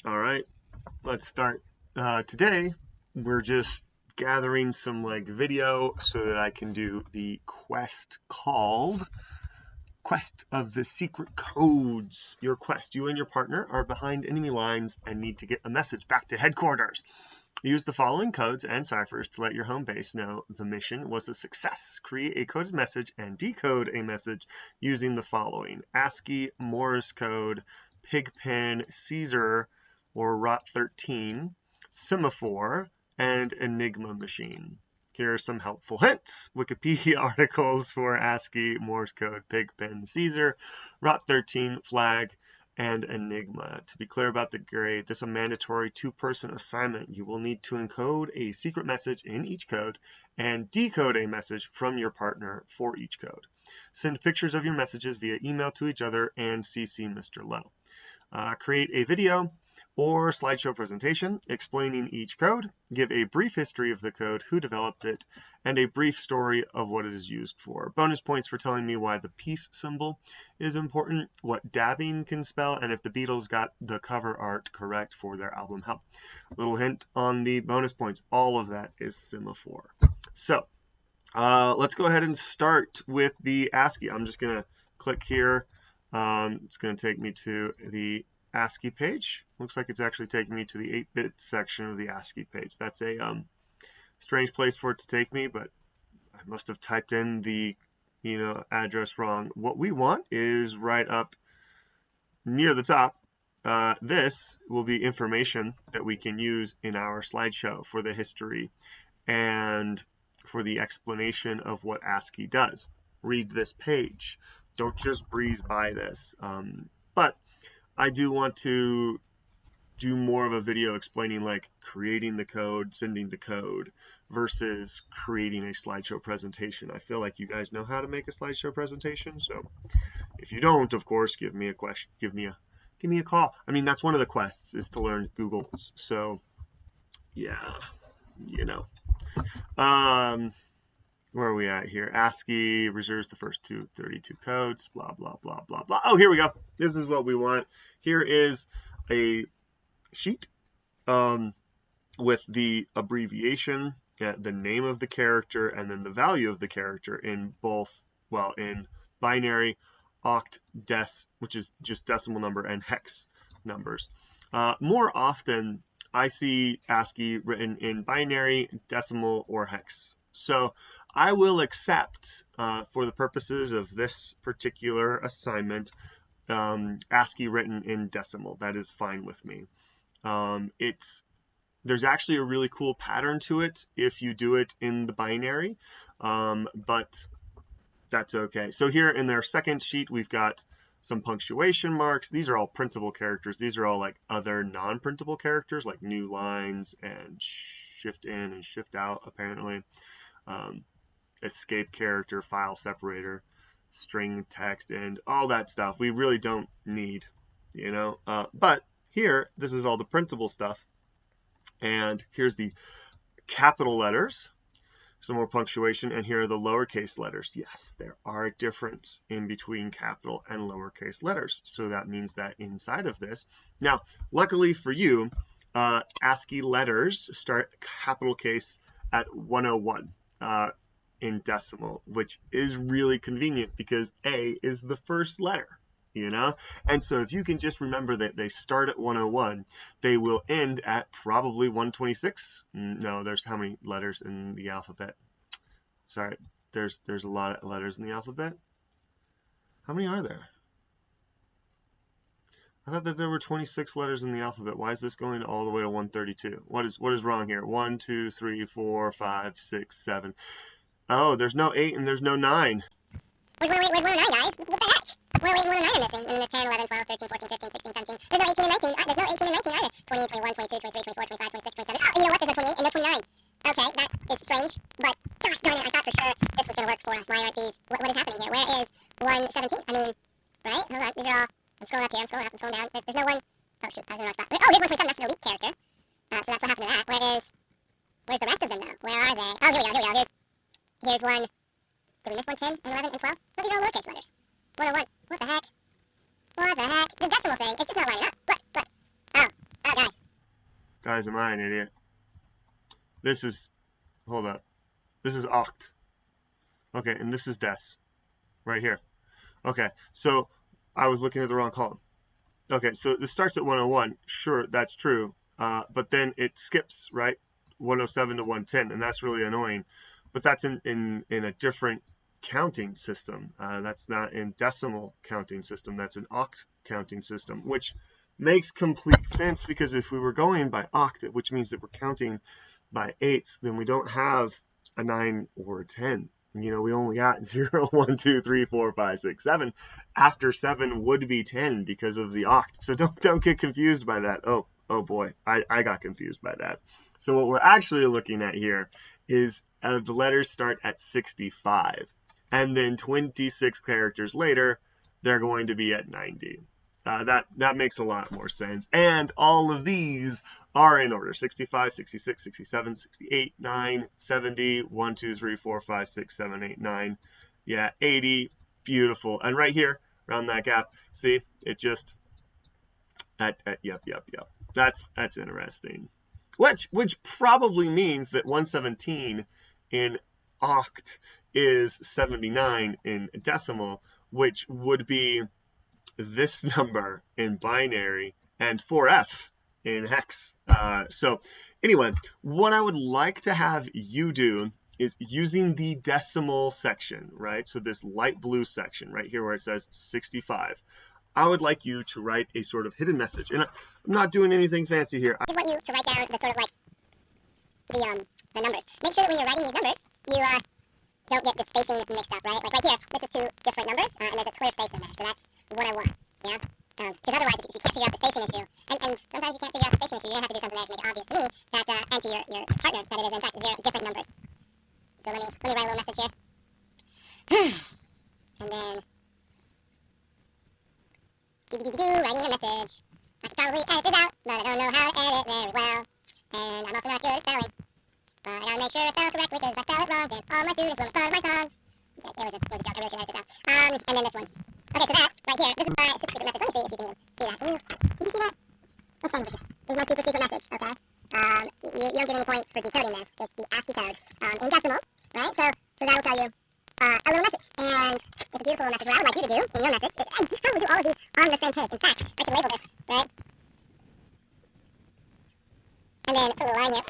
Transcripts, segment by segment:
All right, let's start. Today, we're just gathering some video so that I can do the quest called Quest of the Secret Codes. Your quest, you and your partner are behind enemy lines and need to get a message back to headquarters. Use the following codes and ciphers to let your home base know the mission was a success. Create a coded message and decode a message using the following: ASCII, Morse Code, Pigpen, Caesar, or ROT13, semaphore, and Enigma machine. Here are some helpful hints. Wikipedia articles for ASCII, Morse Code, Pigpen, Caesar, ROT13, flag, and Enigma. To be clear about the grade, this is a mandatory two-person assignment. You will need to encode a secret message in each code and decode a message from your partner for each code. Send pictures of your messages via email to each other and CC Mr. Lowe. Create a video or slideshow presentation explaining each code. Give a brief history of the code, who developed it, and a brief story of what it is used for. Bonus points for telling me why the peace symbol is important, what dabbing can spell, and if the Beatles got the cover art correct for their album Help. Little hint on the bonus points, all of that is semaphore. So let's go ahead and start with the ASCII. I'm just going to click here. It's going to take me to the ASCII page. Looks like it's actually taking me to the 8-bit section of the ASCII page. That's a strange place for it to take me, but I must have typed in the address wrong. What we want is right up near the top. This will be information that we can use in our slideshow for the history and for the explanation of what ASCII does. Read this page. Don't just breeze by this. But I do want to do more of a video explaining like creating the code, sending the code, versus creating a slideshow presentation. I feel like you guys know how to make a slideshow presentation, so if you don't, of course, give me a question, give me a call. I mean, that's one of the quests, is to learn Google's. So yeah, where are we at here? ASCII reserves the first 232 codes, blah, blah, blah, blah, blah. Oh, here we go. This is what we want. Here is a sheet with the abbreviation, the name of the character, and then the value of the character in both, well, in binary, oct, dec, which is just decimal number, and hex numbers. More often, I see ASCII written in binary, decimal, or hex. So I will accept, for the purposes of this particular assignment, ASCII written in decimal. That is fine with me. There's actually a really cool pattern to it if you do it in the binary, but that's okay. So here in their second sheet, we've got some punctuation marks. These are all printable characters. These are all like other non-printable characters, like new lines and shift in and shift out, apparently. Escape character, file separator, string text, and all that stuff we really don't need, but here, this is all the printable stuff, and here's the capital letters, some more punctuation, and here are the lowercase letters. Yes, there are a difference in between capital and lowercase letters, so that means that inside of this, now luckily for you, ASCII letters start capital case at 101 in decimal, which is really convenient because A is the first letter, and so if you can just remember that they start at 101, they will end at probably 126. No, there's how many letters in the alphabet? Sorry, there's a lot of letters in the alphabet. How many are there? I thought that there were 26 letters in the alphabet. Why is this going all the way to 132? What is wrong here? 1, 2, 3, 4, 5, 6, 7. Oh, there's no 8 and there's no 9. Where's 109, guys? What the heck? 108 and 109 are missing. And then there's 10, 11, 12, 13, 14, 15, 16, 17. There's no 18 and 19. There's no 18 and 19 either. 20, 21, 22, 23, 24, 25, 26, 27. Oh, and you know what? There's no 28 and no 29. Okay, that is strange. But gosh darn it, I thought for sure this was going to work for us. Why aren't these? What is happening here? Where is 117? I mean, right? Hold on. These are all... I'm scrolling up here. I'm scrolling up. I'm scrolling down. There's no one... Oh, shoot. I was in the wrong spot. Oh, here's 127. That's the elite character. So that's what happened to that. Where's the rest of them, though? Where are they? Oh, here we go. Here's one... Did we miss 1, 10, and 11, and 12? No, these are all lowercase letters. 101. What the heck? What the heck? The decimal thing, it's just not lining up. Look. Oh, Guys, am I an idiot? This is, hold up. This is oct. Okay, and this is des, right here. Okay, so I was looking at the wrong column. Okay, so this starts at 101. Sure, that's true. But then it skips, right? 107 to 110, and that's really annoying. But that's in a different counting system. That's not in decimal counting system. That's an oct counting system, which makes complete sense, because if we were going by oct, which means that we're counting by eighths, then we don't have a 9 or a 10. You know, we only got 0, 1, 2, 3, 4, 5, 6, 7. After 7 would be 10 because of the oct. So don't get confused by that. Oh boy, I got confused by that. So what we're actually looking at here is the letters start at 65, and then 26 characters later, they're going to be at 90. That makes a lot more sense. And all of these are in order: 65, 66, 67, 68, 9, 70, 1, 2, 3, 4, 5, 6, 7, 8, 9. Yeah, 80. Beautiful. And right here, around that gap, see, it just, yep. That's interesting. Which probably means that 117 in oct is 79 in decimal, which would be this number in binary and 4F in hex. So anyway, what I would like to have you do is, using the decimal section, right? So this light blue section right here where it says 65, I would like you to write a sort of hidden message. And I'm not doing anything fancy here. I just want you to write down the sort of like the numbers. Make sure that when you're writing these numbers, you don't get the spacing mixed up, right? Like right here, this is two different numbers, and there's a clear space in there. So that's what I want, yeah? Because otherwise, if you can't figure out the spacing issue, and sometimes you can't figure out the spacing issue, you're going to have to do something there to make it obvious to me, that, and to your partner, that it is in fact different numbers. So let me write a little message here. And then, writing a message. I could probably edit this out, but I don't know how to edit very well. And I'm also not good at spelling. I gotta make sure I spell it correctly, because if I spell it wrong, then all my students will make fun of my songs. Okay, there was a joke. I really should edit this out. And then this one. Okay, so that, right here, this is my super secret message. Let me see if you can see that. Can you see that? Let's find over here. This is my super secret message, okay? You don't get any points for decoding this. It's the ASCII code in decimal, right? So that will tell you a little message. And it's a beautiful message. What I would like you to do in your message, and you probably do all of these on the same page. In fact, I can label this, right? And then put a little line here.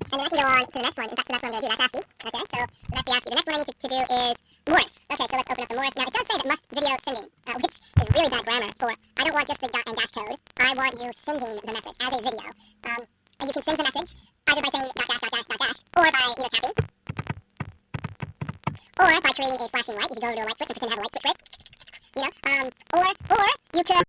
And then I can go on to the next one. In fact, so that's what I'm going to do. That's ASCII. Okay, so that's the ASCII. The next one I need to do is Morse. Okay, so let's open up the Morse. Now, it does say that must video sending, which is really bad grammar for, I don't want just the dot and dash code. I want you sending the message as a video. You can send the message either by saying dot dash, or by either tapping, or by creating a flashing light. You can go over to a light switch and pretend to have a light switch, right? You know, or you could...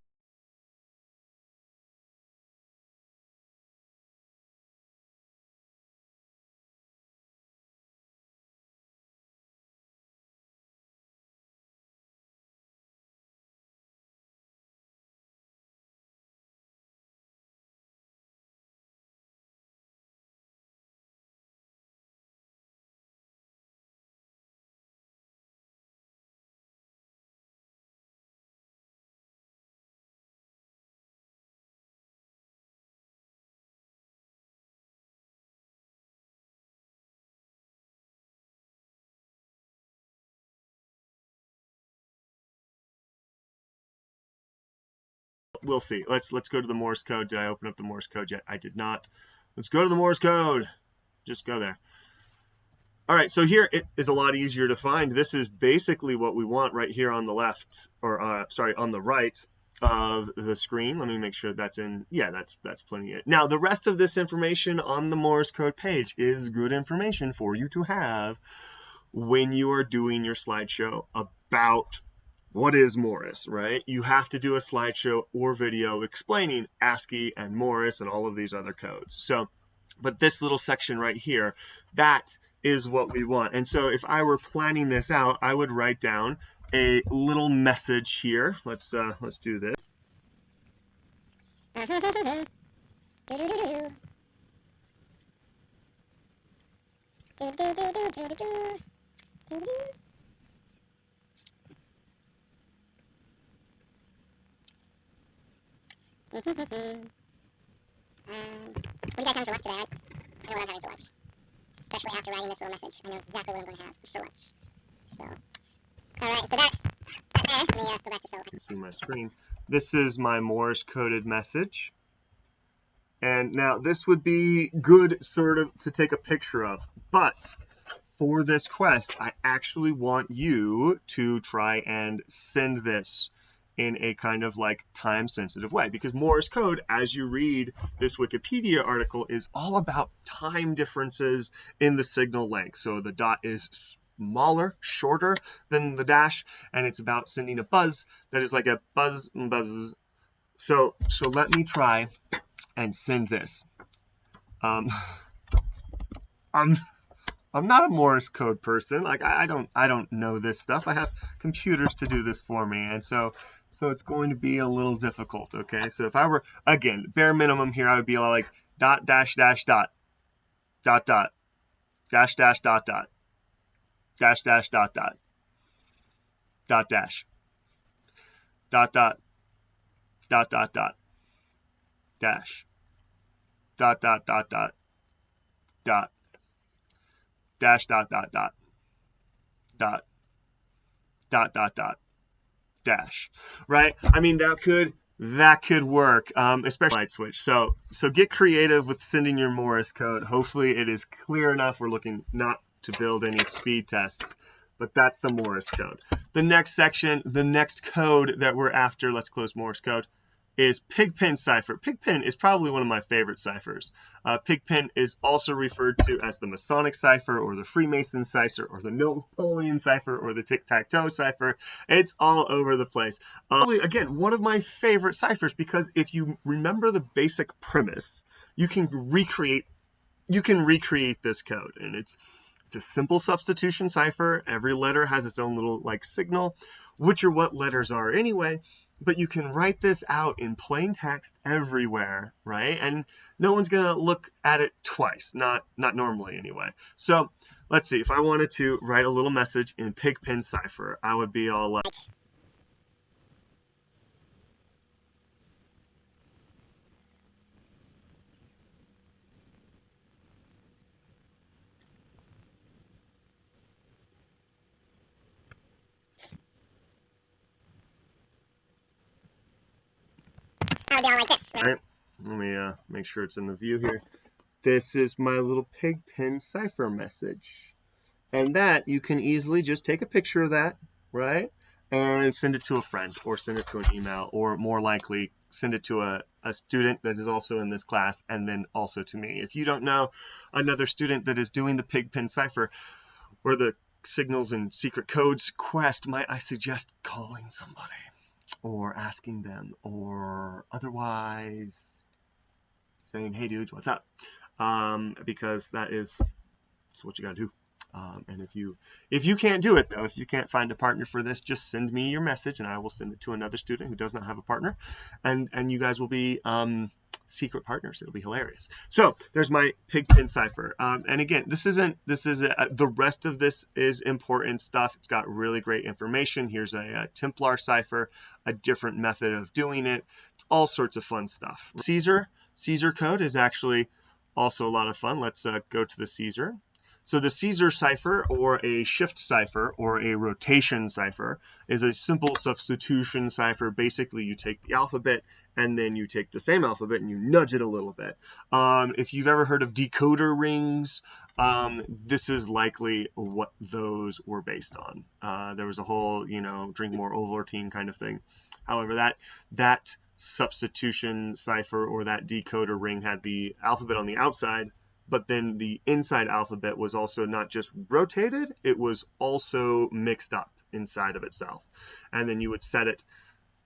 We'll see. Let's go to the Morse code. Did I open up the Morse code yet? I did not. Let's go to the Morse code. Just go there. All right, so here it is a lot easier to find. This is basically what we want right here on the left, or sorry, on the right of the screen. Let me make sure that's in. Yeah, that's plenty. Now, the rest of this information on the Morse code page is good information for you to have when you are doing your slideshow about what is Morse, right? You have to do a slideshow or video explaining ASCII and Morse and all of these other codes. So, but this little section right here, that is what we want. And so if I were planning this out, I would write down a little message here. Let's do this. What are you guys having for lunch today? I know what I'm having for lunch. Especially after writing this little message. I know exactly what I'm going to have for lunch. So, alright, so that there. Let me go back to so. You can see my screen. This is my Morse coded message. And now this would be good sort of to take a picture of, but for this quest, I actually want you to try and send this in a kind of like time sensitive way, because Morse code, as you read this Wikipedia article, is all about time differences in the signal length. So the dot is smaller, shorter than the dash, and it's about sending a buzz that is like a buzz. So let me try and send this. I'm not a Morse code person. Like I don't know this stuff. I have computers to do this for me, and so it's going to be a little difficult. Okay, so if I were, again, bare minimum here, I would be like dot dash dash dot dot dot dash dash dot dot dash dash dot dot dot dash dot dot dot dot dot dash dot dot dot dot dot dash dot dot dot dot dot dot dot dash, right? I mean, that could work, especially light switch. So get creative with sending your Morse code. Hopefully it is clear enough. We're looking not to build any speed tests, but that's the Morse code. The next section, the next code that we're after, let's close Morse code, is Pigpen cipher. Pigpen is probably one of my favorite ciphers. Pigpen is also referred to as the Masonic cipher, or the Freemason cipher, or the Napoleon cipher, or the tic-tac-toe cipher. It's all over the place. Again, one of my favorite ciphers, because if you remember the basic premise, you can recreate this code, and it's a simple substitution cipher. Every letter has its own little like signal, which are what letters are anyway. But you can write this out in plain text everywhere, right? And no one's gonna look at it twice, not normally anyway. So let's see, if I wanted to write a little message in Pigpen cipher, I would be all like, I would be all like this, right? Let me make sure it's in the view here. This is my little Pigpen cipher message. And that, you can easily just take a picture of that, right? And send it to a friend, or send it to an email, or more likely, send it to a student that is also in this class, and then also to me. If you don't know another student that is doing the Pigpen cipher, or the signals and secret codes quest, I suggest calling somebody, or asking them, or otherwise saying, hey dude, what's up? Because that's what you gotta do. And if you can't do it though, if you can't find a partner for this, just send me your message and I will send it to another student who does not have a partner, and you guys will be secret partners. It'll be hilarious. So there's my Pigpen cipher, and again, the rest of this is important stuff. It's got really great information. Here's a Templar cipher, a different method of doing it. It's all sorts of fun stuff. Caesar code is actually also a lot of fun. Let's go to the Caesar. So the Caesar cipher, or a shift cipher, or a rotation cipher, is a simple substitution cipher. Basically, you take the alphabet and then you take the same alphabet and you nudge it a little bit. If you've ever heard of decoder rings, this is likely what those were based on. There was a whole, drink more Ovaltine kind of thing. However, that substitution cipher, or that decoder ring, had the alphabet on the outside, but then the inside alphabet was also not just rotated, it was also mixed up inside of itself. And then you would set it.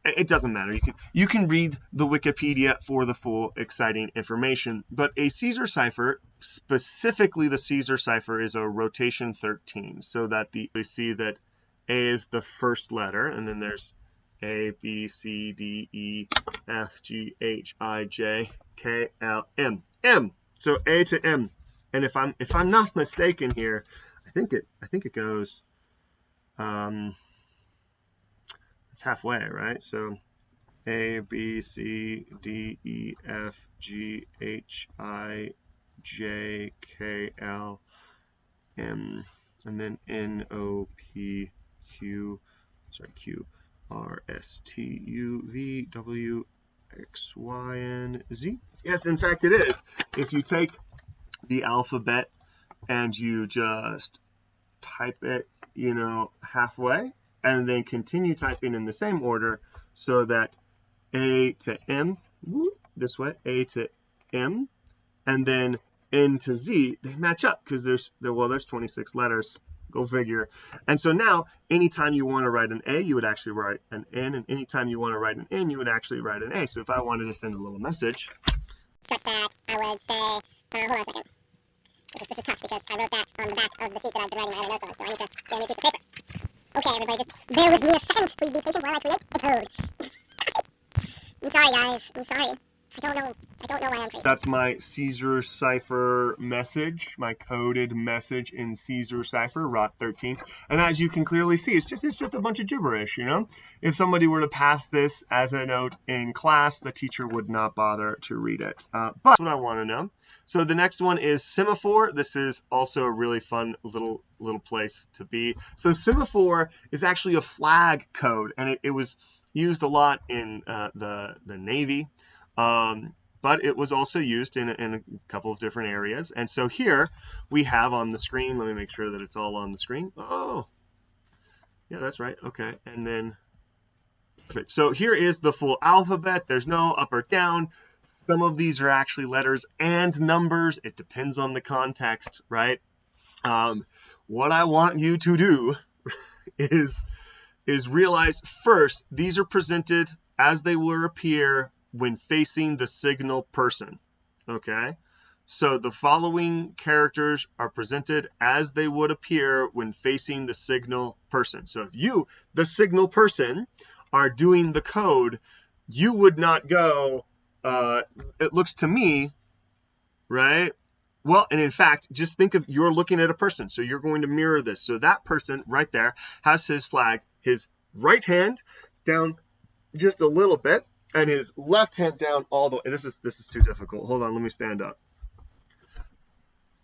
It doesn't matter. You can read the Wikipedia for the full exciting information. But a Caesar cipher, specifically the Caesar cipher, is a rotation 13. So that we see that A is the first letter, and then there's A, B, C, D, E, F, G, H, I, J, K, L, M. M. So A to M, and if I'm not mistaken here, I think it goes, it's halfway, right? So A, B, C, D, E, F, G, H, I, J, K, L, M, and then N, O, P, Q, R, S, T, U, V, W, X, Y, and Z. Yes, in fact it is. If you take the alphabet and you just type it, halfway, and then continue typing in the same order so that A to M, this way, A to M, and then N to Z, they match up because there's 26 letters. Go figure. And so now, anytime you want to write an A, you would actually write an N, and anytime you want to write an N, you would actually write an A. So if I wanted to send a little message, such that I would say, hold on a second. This is tough because I wrote that on the back of the sheet that I've been writing my other notes on, so I need to get a new piece of paper. Okay, everybody, just bear with me a second. Please be patient while I create a code. I'm sorry, guys. I'm sorry. I don't know why I'm crazy. That's my Caesar cipher message, my coded message in Caesar cipher, ROT 13. And as you can clearly see, it's just a bunch of gibberish, If somebody were to pass this as a note in class, the teacher would not bother to read it. But that's what I want to know. So the next one is semaphore. This is also a really fun little place to be. So semaphore is actually a flag code, and it was used a lot in the Navy. But it was also used in a couple of different areas. And so here we have on the screen, let me make sure that it's all on the screen. Oh, yeah, that's right. Okay. And then, perfect. So here is the full alphabet. There's no up or down. Some of these are actually letters and numbers. It depends on the context, right? What I want you to do is realize first, these are presented as they will appear when facing the signal person, okay? So the following characters are presented as they would appear when facing the signal person. So if you, the signal person, are doing the code, you would not go, it looks to me, right? Well, and in fact, just think of you're looking at a person. So you're going to mirror this. So that person right there has his flag, his right hand down just a little bit, and his left hand down all the way. This is too difficult. Hold on, let me stand up.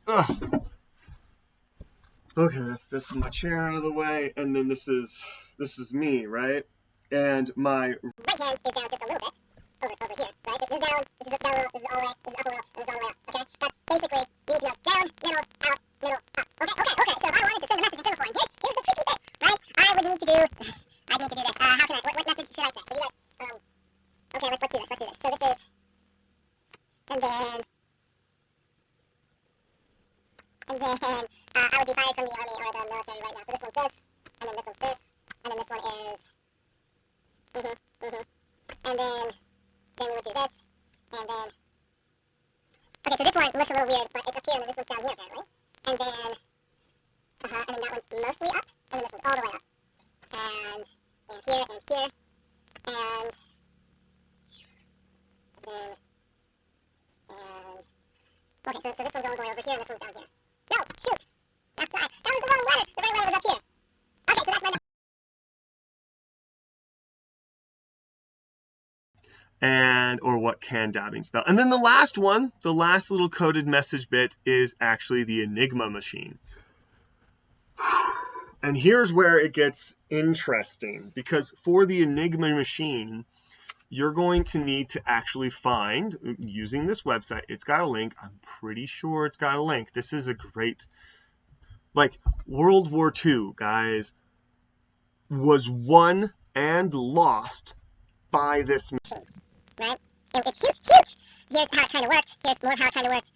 Ugh. Okay, this is my chair out of the way, and then this is me, right? And my right hand is down just a little bit over here, right? This is down, this is down a little, this is all the way, this is up a little, and this is all the way up. Okay, that's basically you need to know down, middle, out, middle, up. Okay. So if I wanted to send a message in semaphore, here's the tricky bit, right? I would need to do this. How can I? What message should I say? So you guys, okay, let's do this. So this is, and then I would be fired from the army or the military right now. So this one's this, and then this one's this, and then this one is, and then we would do this, and then, okay, so this one looks a little weird, but it's up here, and then this one's down here apparently, and then that one's mostly up, and then this one's all the way up, and here, and here, and okay, so this one's all going over here, and this one's down here. No, shoot! That was the wrong letter! The right letter was up here. Okay, so that's my and or what can dabbing spell. And then the last one, the last little coded message bit is actually the Enigma machine. And here's where it gets interesting, because for the Enigma machine, you're going to need to actually find, using this website, it's got a link. I'm pretty sure it's got a link. This is a great, like, World War II, guys, was won and lost by this machine. Right? It's huge. Here's how it kind of works. Here's more how it kind of works.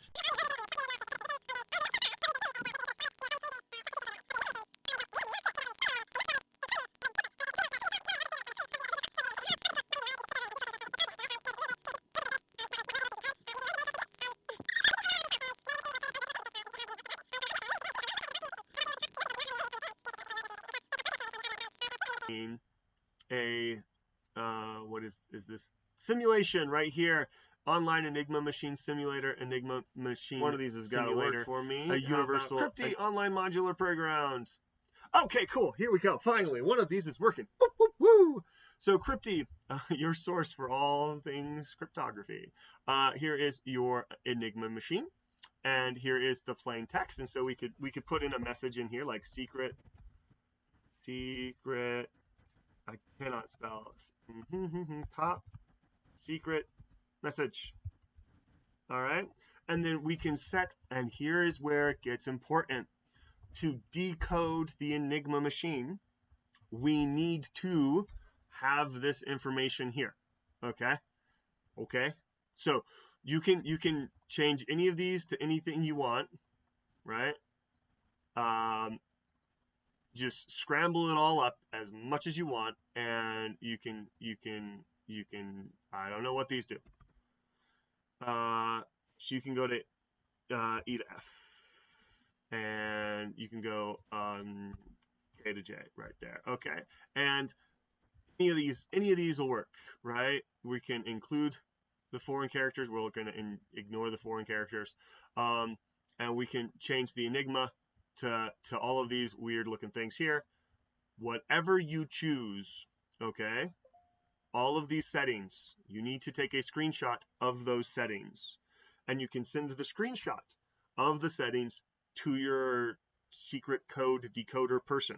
What is this simulation right here? Online Enigma machine simulator, Enigma machine. One of these has got to work for me. A universal crypty online modular playground. Okay, cool. Here we go. Finally, one of these is working. Woo, woo, woo. So Crypty, your source for all things cryptography. Here is your Enigma machine, and here is the plain text. And so we could put in a message in here like secret. I cannot spell top secret message. All right, and then we can set, and here is where it gets important. To decode the Enigma machine, we need to have this information here. Okay, so you can change any of these to anything you want, right? Just scramble it all up as much as you want, and you can I don't know what these do. So you can go to E to F, and you can go K to J right there. Okay, and any of these will work, right? We can include the foreign characters. We're going to ignore the foreign characters, and we can change the Enigma to all of these weird looking things here. Whatever you choose, okay, all of these settings, you need to take a screenshot of those settings, and you can send the screenshot of the settings to your secret code decoder person,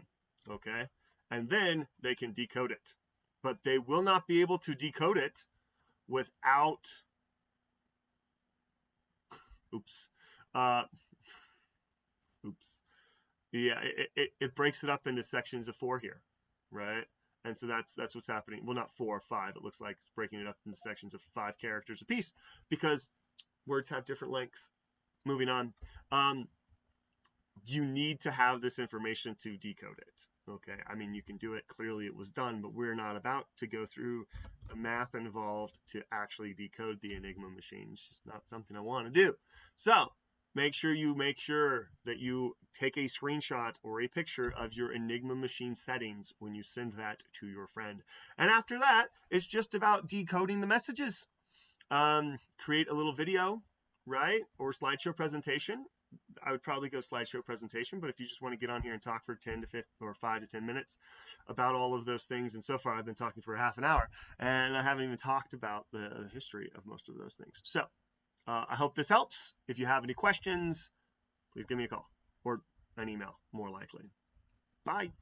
okay, and then they can decode it, but they will not be able to decode it without yeah, it breaks it up into sections of 4 here, right? And so that's what's happening. Well, not 4 or 5. It looks like it's breaking it up into sections of 5 characters apiece because words have different lengths. Moving on. You need to have this information to decode it. Okay, I mean, you can do it. Clearly it was done, but we're not about to go through the math involved to actually decode the Enigma machine. It's just not something I want to do. So make sure that you take a screenshot or a picture of your Enigma machine settings when you send that to your friend. And after that, it's just about decoding the messages. Create a little video, right? Or slideshow presentation. I would probably go slideshow presentation, but if you just want to get on here and talk for 10 to 15 or 5 to 10 minutes about all of those things, and so far I've been talking for half an hour, and I haven't even talked about the history of most of those things. So I hope this helps. If you have any questions, please give me a call or an email, more likely. Bye.